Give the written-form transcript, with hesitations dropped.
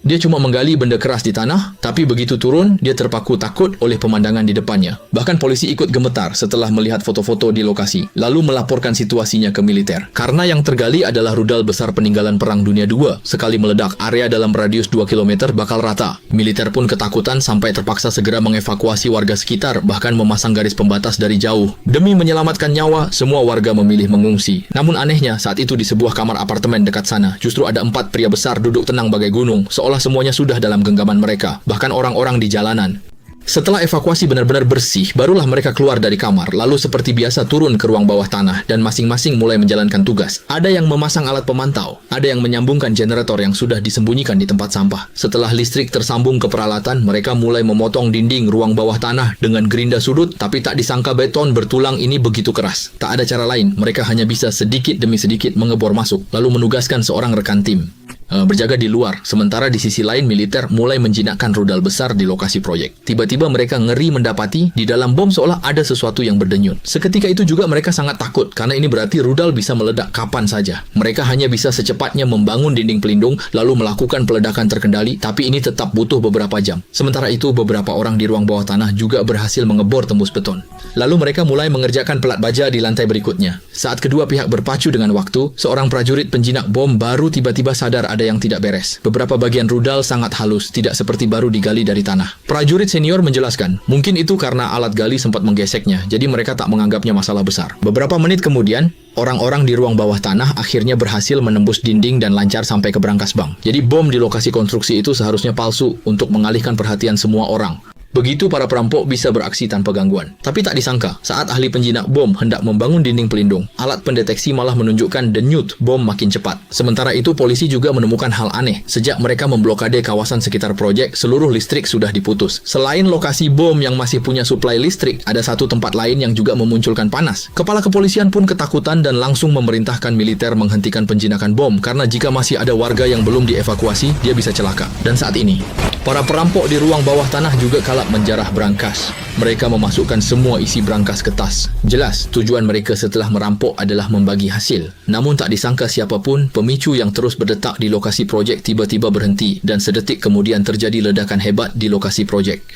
Dia cuma menggali benda keras di tanah, tapi begitu turun, dia terpaku takut oleh pemandangan di depannya. Bahkan polisi ikut gemetar setelah melihat foto-foto di lokasi, lalu melaporkan situasinya ke militer. Karena yang tergali adalah rudal besar peninggalan Perang Dunia II. Sekali meledak, area dalam radius 2 km bakal rata. Militer pun ketakutan sampai terpaksa segera mengevakuasi warga sekitar, bahkan memasang garis pembatas dari jauh. Demi menyelamatkan nyawa, semua warga memilih mengungsi. Namun anehnya, saat itu di sebuah kamar apartemen dekat sana, justru ada 4 pria besar duduk tenang bagai gunung, seolah semuanya sudah dalam genggaman mereka, bahkan orang-orang di jalanan. Setelah evakuasi benar-benar bersih, barulah mereka keluar dari kamar, lalu seperti biasa turun ke ruang bawah tanah, dan masing-masing mulai menjalankan tugas. Ada yang memasang alat pemantau, ada yang menyambungkan generator yang sudah disembunyikan di tempat sampah. Setelah listrik tersambung ke peralatan, mereka mulai memotong dinding ruang bawah tanah dengan gerinda sudut, tapi tak disangka beton bertulang ini begitu keras. Tak ada cara lain, mereka hanya bisa sedikit demi sedikit mengebor masuk, lalu menugaskan seorang rekan tim berjaga di luar, sementara di sisi lain militer mulai menjinakkan rudal besar di lokasi proyek. Tiba-tiba mereka ngeri mendapati di dalam bom seolah ada sesuatu yang berdenyut. Seketika itu juga mereka sangat takut, karena ini berarti rudal bisa meledak kapan saja. Mereka hanya bisa secepatnya membangun dinding pelindung, lalu melakukan peledakan terkendali, tapi ini tetap butuh beberapa jam. Sementara itu, beberapa orang di ruang bawah tanah juga berhasil mengebor tembus beton. Lalu mereka mulai mengerjakan pelat baja di lantai berikutnya. Saat kedua pihak berpacu dengan waktu, seorang prajurit penjinak bom baru tiba-tiba sadar ada yang tidak beres. Beberapa bagian rudal sangat halus, tidak seperti baru digali dari tanah. Prajurit senior menjelaskan, mungkin itu karena alat gali sempat menggeseknya, jadi mereka tak menganggapnya masalah besar. Beberapa menit kemudian, orang-orang di ruang bawah tanah akhirnya berhasil menembus dinding dan lancar sampai ke brankas bank. Jadi bom di lokasi konstruksi itu seharusnya palsu untuk mengalihkan perhatian semua orang. Begitu para perampok bisa beraksi tanpa gangguan. Tapi tak disangka, saat ahli penjinak bom hendak membangun dinding pelindung, alat pendeteksi malah menunjukkan denyut bom makin cepat. Sementara itu, polisi juga menemukan hal aneh. Sejak mereka memblokade kawasan sekitar proyek, seluruh listrik sudah diputus. Selain lokasi bom yang masih punya suplai listrik, ada satu tempat lain yang juga memunculkan panas. Kepala kepolisian pun ketakutan dan langsung memerintahkan militer menghentikan penjinakan bom, karena jika masih ada warga yang belum dievakuasi, dia bisa celaka. Dan saat ini, para perampok di ruang bawah tanah juga kalap menjarah brankas. Mereka memasukkan semua isi brankas ke tas. Jelas, tujuan mereka setelah merampok adalah membagi hasil. Namun tak disangka siapapun, pemicu yang terus berdetak di lokasi projek tiba-tiba berhenti dan sedetik kemudian terjadi ledakan hebat di lokasi projek.